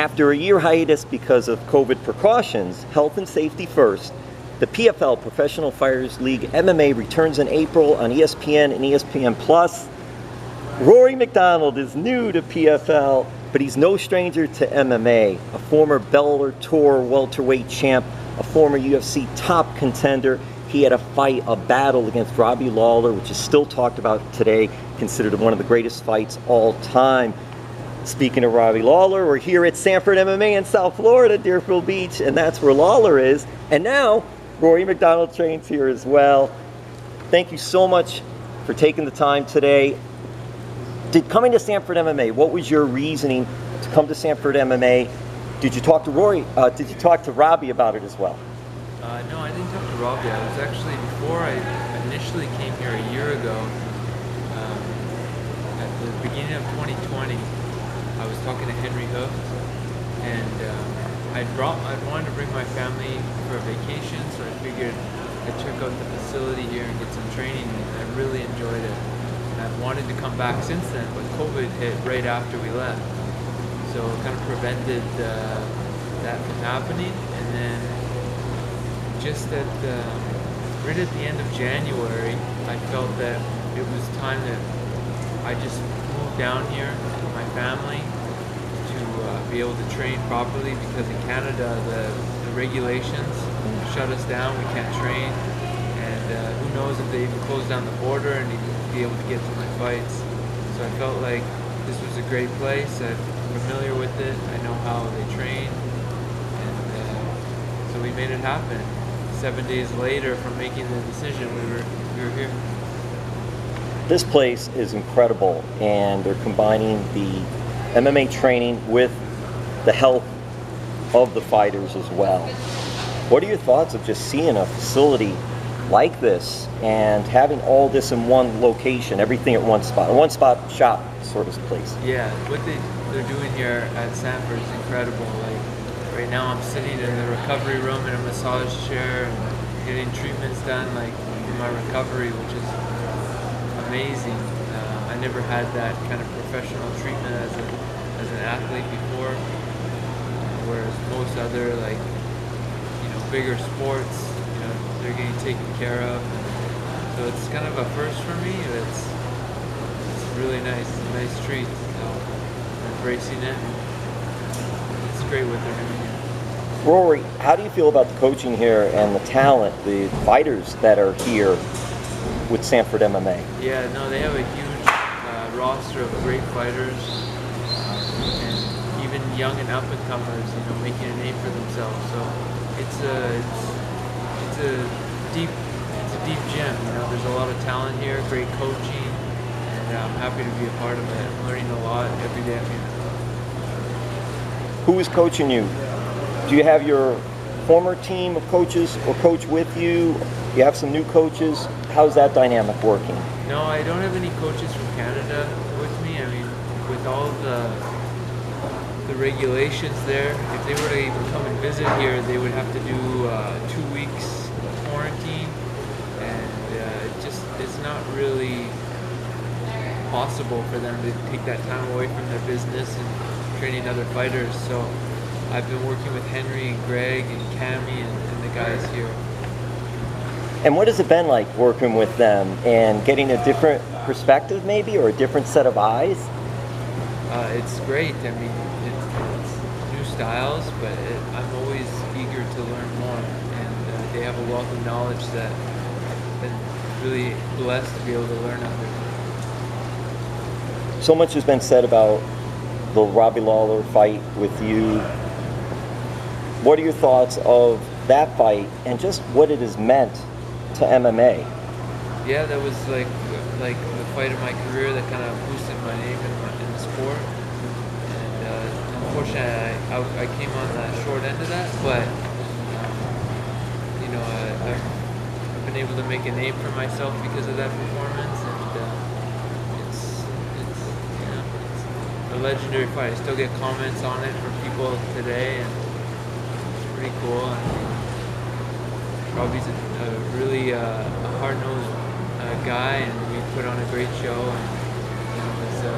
After a year hiatus because of COVID precautions, health and safety first, the PFL, Professional Fighters League MMA, returns in April on ESPN and ESPN Plus. Rory MacDonald is new to PFL, but he's no stranger to MMA. A former Bellator welterweight champ, a former UFC top contender. He had a battle against Robbie Lawler, which is still talked about today, considered one of the greatest fights all time. Speaking of Robbie Lawler, we're here at Sanford MMA in South Florida, Deerfield Beach, and that's where Lawler is. And now, Rory MacDonald trains here as well. Thank you so much for taking the time today. Coming to Sanford MMA, what was your reasoning to come to Sanford MMA? Did you talk to Rory? Did you talk to Robbie about it as well? No, I didn't talk to Robbie. I was actually, before I initially came here a year ago, at the beginning of 2020, I was talking to Henry Hook, and I wanted to bring my family for a vacation, so I figured I'd check out the facility here and get some training, and I really enjoyed it. And I've wanted to come back since then, but COVID hit right after we left, so it kind of prevented that from happening. And then just right at the end of January, I felt that it was time that I just moved down here with my family to be able to train properly, because in Canada the regulations shut us down. We can't train, and who knows if they even close down the border and even be able to get to my fights. So I felt like this was a great place. I'm familiar with it. I know how they train, and so we made it happen. 7 days later from making the decision, we were here. This place is incredible, and they're combining the MMA training with the health of the fighters as well. What are your thoughts of just seeing a facility like this and having all this in one location, everything at one spot, a one-spot shop sort of place? Yeah, what they're doing here at Sanford is incredible. Like right now, I'm sitting in the recovery room in a massage chair and getting treatments done, like for my recovery, which is amazing. I never had that kind of professional treatment as an athlete before, whereas most other, like, bigger sports, they're getting taken care of. So it's kind of a first for me. It's really nice. It's a nice treat. So I'm embracing it. It's great what they're doing here. Rory, how do you feel about the coaching here and the talent, the fighters that are here with Sanford MMA? Yeah, no, they have a huge roster of great fighters, and even young and up and comers, making a name for themselves. So it's a deep gym. There's a lot of talent here, great coaching, and I'm happy to be a part of it. I'm learning a lot every day I'm here. Who is coaching you? Do you have your former team of coaches or coach with you? You have some new coaches. How's that dynamic working? No, I don't have any coaches from Canada with me. I mean, with all the regulations there, if they were to even come and visit here, they would have to do 2 weeks quarantine, and it's not really possible for them to take that time away from their business and training other fighters. So I've been working with Henry and Greg and Cammy and the guys here. And what has it been like working with them and getting a different perspective maybe, or a different set of eyes? It's great. I mean, it's new styles, but I'm always eager to learn more. And they have a wealth of knowledge that I've been really blessed to be able to learn out there. So much has been said about the Robbie Lawler fight with you. What are your thoughts of that fight and just what it has meant to MMA? Yeah, that was like the fight of my career that kind of boosted my name in the sport. And unfortunately, I came on the short end of that, but I've been able to make a name for myself because of that performance, and it's a legendary fight. I still get comments on it from people today, and it's pretty cool. I mean, Robbie's a really hard-nosed guy, and we put on a great show, and it's a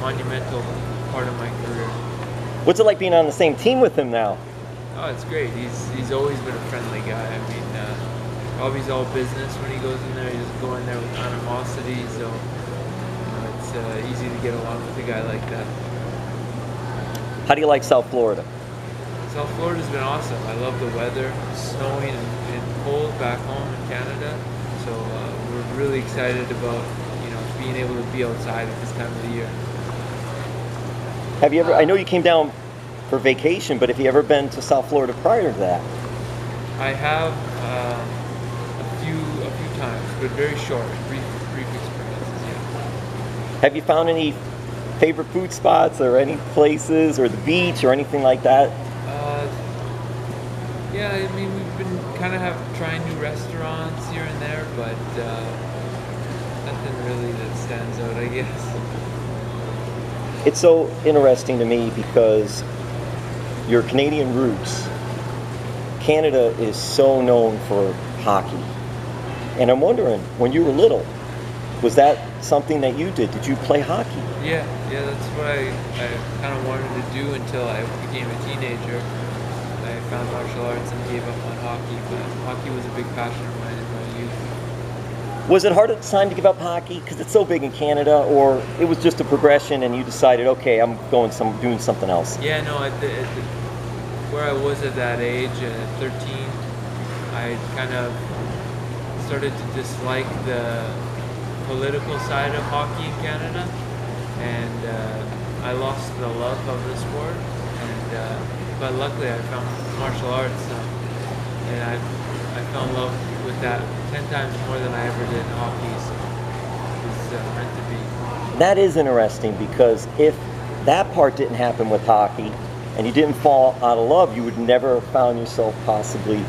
monumental part of my career. What's it like being on the same team with him now? Oh, it's great. He's always been a friendly guy. I mean, Robbie's all business when he goes in there. He doesn't go in there with animosity, so it's easy to get along with a guy like that. How do you like South Florida? South Florida's been awesome. I love the weather. It's snowing and cold back home in Canada, so we're really excited about being able to be outside at this time of the year. Have you ever? I know you came down for vacation, but have you ever been to South Florida prior to that? I have a few times, but very short, brief experiences. Yeah. Have you found any favorite food spots or any places or the beach or anything like that? Yeah, I mean we've been kind of trying new restaurants here and there, but nothing really that stands out, I guess. It's so interesting to me because your Canadian roots. Canada is so known for hockey. And I'm wondering, when you were little, was that something that you did? Did you play hockey? Yeah, that's what I kind of wanted to do until I became a teenager. I found martial arts and gave up on hockey, but hockey was a big passion of mine in my youth. Was it hard at the time to give up hockey because it's so big in Canada, or it was just a progression and you decided, okay, I'm doing something else? Yeah, no, where I was at that age, at 13, I kind of started to dislike the political side of hockey in Canada, and I lost the love of the sport. But luckily, I found martial arts, and I fell in love with that 10 times more than I ever did in hockey. So it was meant to be. That is interesting, because if that part didn't happen with hockey and you didn't fall out of love, you would never have found yourself possibly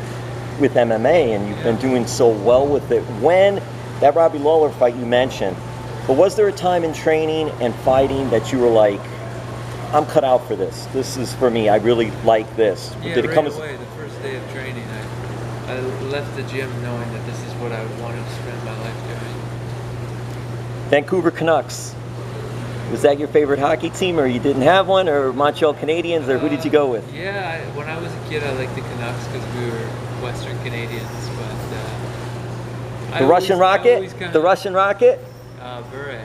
with MMA, and you've been doing so well with it. When that Robbie Lawler fight you mentioned, but was there a time in training and fighting that you were like, I'm cut out for this. This is for me. I really like this. Yeah, Did it come away, the first day of training, I left the gym knowing that this is what I wanted to spend my life doing. Vancouver Canucks. Was that your favorite hockey team, or you didn't have one, or Montreal Canadiens, or who did you go with? Yeah, when I was a kid, I liked the Canucks because we were Western Canadians. But the Russian Rocket? The Russian Rocket? Bure.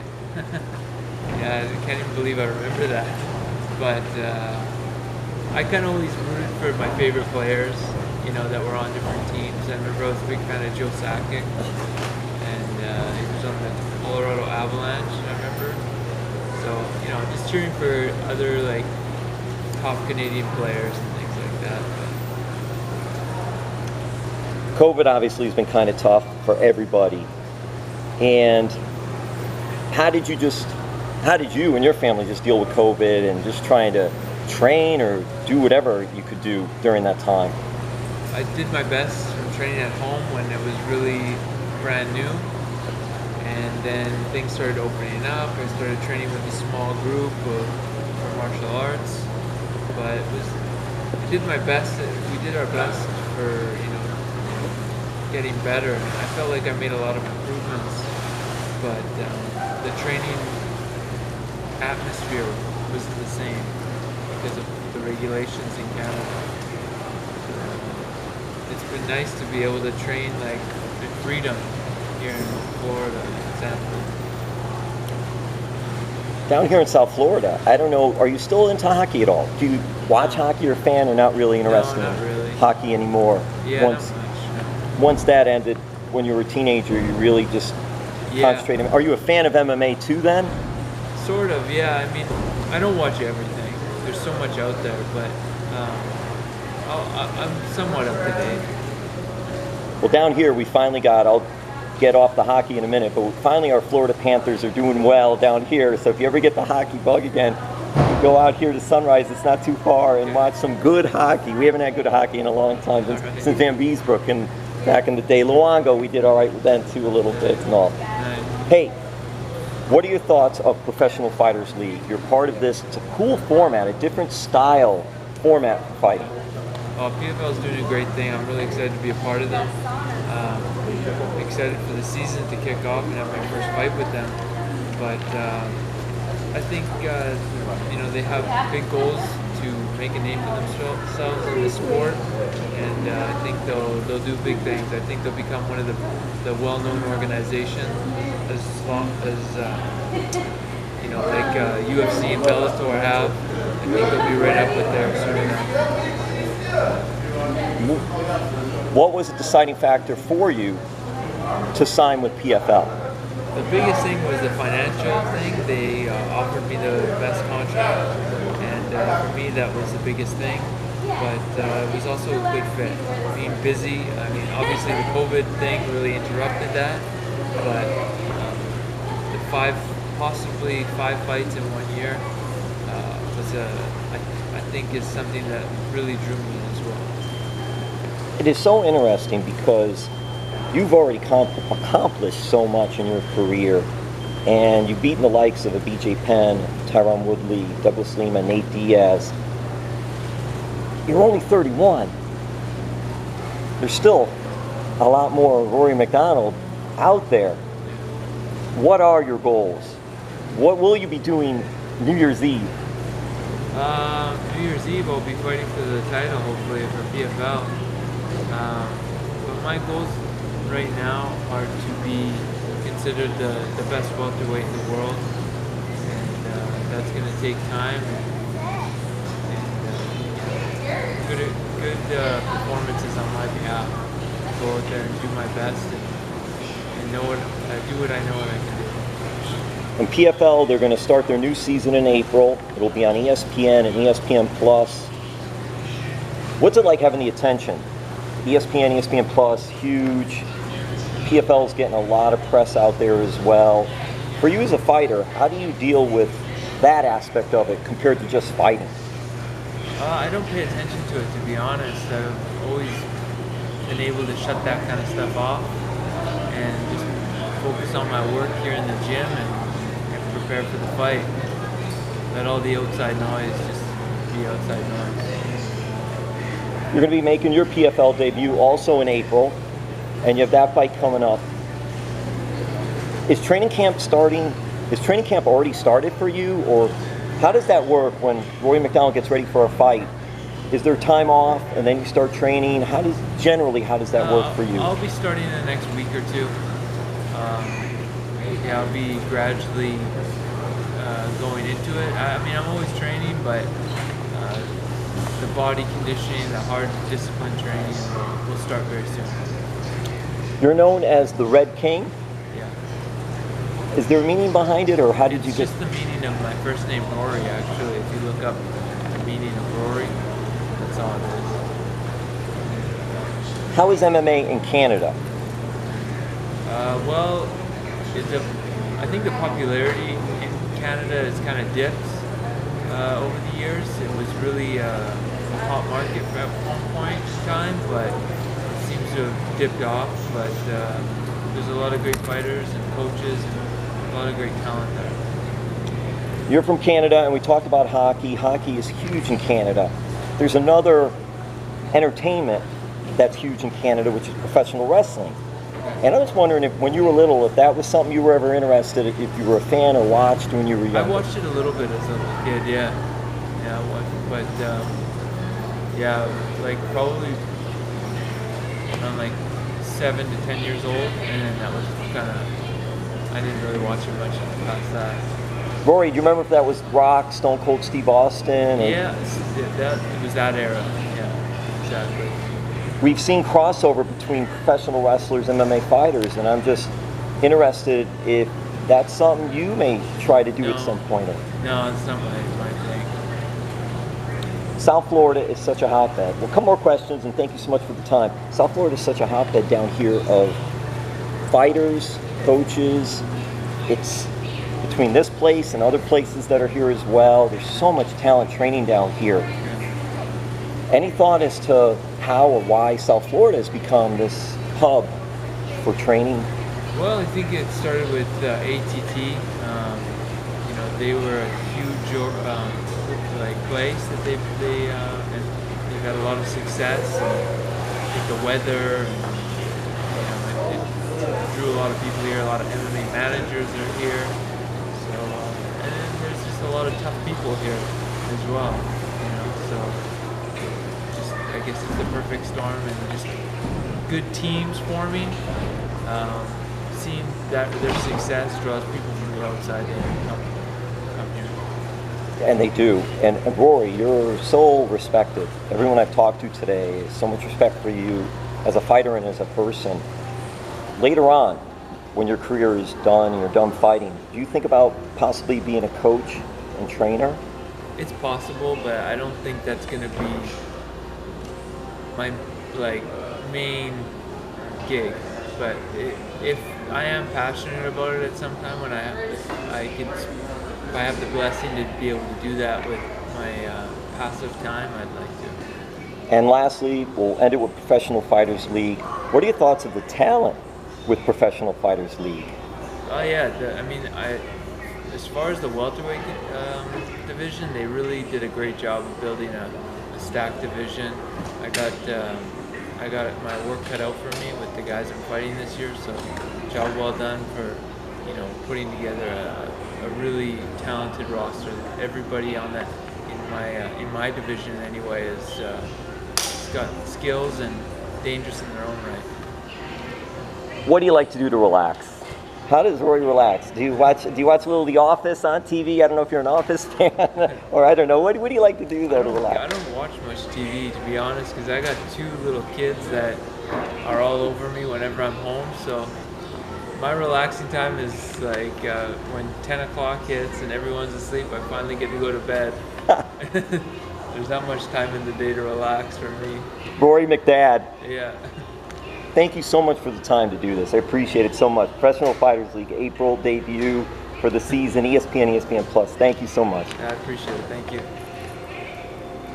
Yeah, I can't even believe I remember that. But I kind of always rooted for my favorite players, that were on different teams. I remember I was a big fan of Joe Sakic, and he was on the Colorado Avalanche, I remember. So, just cheering for other, top Canadian players and things like that. But COVID obviously has been kind of tough for everybody. And how did you and your family just deal with COVID and just trying to train or do whatever you could do during that time? I did my best from training at home when it was really brand new, and then things started opening up. I started training with a small group for martial arts, but I did my best. We did our best for getting better. I felt like I made a lot of improvements, but the training atmosphere wasn't the same because of the regulations in Canada. It's been nice to be able to train in freedom here in Florida, Sanford. Down here in South Florida, I don't know, are you still into hockey at all? Do you watch hockey or fan, or not really interested in hockey anymore? Yeah, not much. No. Once that ended, when you were a teenager, you really just concentrated. Are you a fan of MMA too then? Sort of, yeah. I mean, I don't watch everything. There's so much out there, but I'm somewhat up to date. Well, down here we finally I'll get off the hockey in a minute, but finally our Florida Panthers are doing well down here. So if you ever get the hockey bug again, go out here to Sunrise, it's not too far, and watch some good hockey. We haven't had good hockey in a long time, since Van Beesbrook, and back in the day. Luongo, we did all right with them too a little bit and all. Hey, what are your thoughts of Professional Fighters League? You're part of this. It's a cool format, a different style format for fighting. PFL is doing a great thing. I'm really excited to be a part of them. Excited for the season to kick off and have my first fight with them. But I think they have big goals to make a name for themselves in the sport, and I think they'll do big things. I think they'll become one of the well-known organizations, as long as you know, like UFC and Bellator have. I think they'll be right up with there soon. What was the deciding factor for you to sign with PFL? The biggest thing was the financial thing. They offered me the best contract, and for me that was the biggest thing. But it was also a good fit. Being busy, I mean, obviously the COVID thing really interrupted that, but the possibly five fights in 1 year was I think is something that really drew me as well. It is so interesting because you've already accomplished so much in your career, and you've beaten the likes of a BJ Penn, Tyron Woodley, Douglas Lima, Nate Diaz. You're only 31. There's still a lot more Rory MacDonald out there. What are your goals? What will you be doing New Year's Eve? New Year's Eve I'll be fighting for the title, hopefully, for PFL. But my goals right now are to be considered the best welterweight in the world, and that's going to take time and good performances on my behalf. Go out there and do my best and know what do what I know what I can do. In PFL, they're going to start their new season in April. It'll be on ESPN and ESPN Plus. What's it like having the attention? ESPN, ESPN Plus, huge. PFL's getting a lot of press out there as well. For you as a fighter, how do you deal with that aspect of it compared to just fighting? I don't pay attention to it, to be honest. I've always been able to shut that kind of stuff off and just focus on my work here in the gym and prepare for the fight. Let all the outside noise just be outside noise. You're going to be making your PFL debut also in April, and you have that fight coming up. Is training camp starting? Is training camp already started for you, or how does that work when Rory MacDonald gets ready for a fight? Is there time off and then you start training? How does that work for you? I'll be starting in the next week or two. Yeah, I'll be gradually going into it. I mean, I'm always training, but the body conditioning, the hard discipline training will start very soon. You're known as the Red King? Yeah. Is there a meaning behind it, or how did you get... It's just the meaning of my first name, Rory, actually. If you look up the meaning of Rory, that's all it is. How is MMA in Canada? Well, I think the popularity in Canada has kind of dipped over the years. It was really a hot market at one point in time, but it seems to have dipped off. But there's a lot of great fighters and coaches and a lot of great talent there. You're from Canada, and we talked about hockey. Hockey is huge in Canada. There's another entertainment that's huge in Canada, which is professional wrestling. And I was wondering if, when you were little, if that was something you were ever interested in, if you were a fan or watched when you were young. I watched it a little bit as a little kid, yeah. Yeah, but yeah, like probably around like 7 to 10 years old, and then that was kind of, I didn't really watch it much past that. Rory, do you remember if that was Rock, Stone Cold Steve Austin? Yeah, it was that era, yeah, exactly. We've seen crossover between professional wrestlers and MMA fighters, and I'm just interested if that's something you may try to do at some point. No, it's not my thing. South Florida is such a hotbed. Well, a couple more questions, and thank you so much for the time. South Florida is such a hotbed down here of fighters, coaches. It's between this place and other places that are here as well. There's so much talent training down here. Any thought as to how or why South Florida has become this hub for training? Well, I think it started with ATT. You know, they were a huge place that they've had a lot of success. And I think the weather, it drew a lot of people here. A lot of MMA managers are here. So, and then there's just a lot of tough people here as well. You know, So just, I guess it's the perfect storm, and just good teams forming. Seeing that their success draws people from the outside in and come here. And they do. And Rory, you're so respected. Everyone I've talked to today has so much respect for you as a fighter and as a person. Later on, when your career is done and you're done fighting, do you think about possibly being a coach and trainer? It's possible, but I don't think that's going to be my main gig. But if I am passionate about it at some time, when if I have the blessing to be able to do that with my passive time, I'd like to. And lastly, we'll end it with Professional Fighters League. What are your thoughts of the talent with Professional Fighters League? Oh yeah, as far as the welterweight division, they really did a great job of building a stacked division. I got my work cut out for me with the guys I'm fighting this year, so job well done for putting together a really talented roster. Everybody on that in my division anyway is got skills and dangerous in their own right. What do you like to do to relax? How does Rory relax? Do you watch a little The Office on TV? I don't know if you're an Office fan, or I don't know. What do you like to do though to relax? I don't watch much TV, to be honest, because I got 2 little kids that are all over me whenever I'm home. So my relaxing time is like when 10 o'clock hits and everyone's asleep, I finally get to go to bed. There's not much time in the day to relax for me. Rory McDad. Yeah. Thank you so much for the time to do this. I appreciate it so much. Professional Fighters League, April debut for the season, ESPN, ESPN Plus. Thank you so much. I appreciate it. Thank you.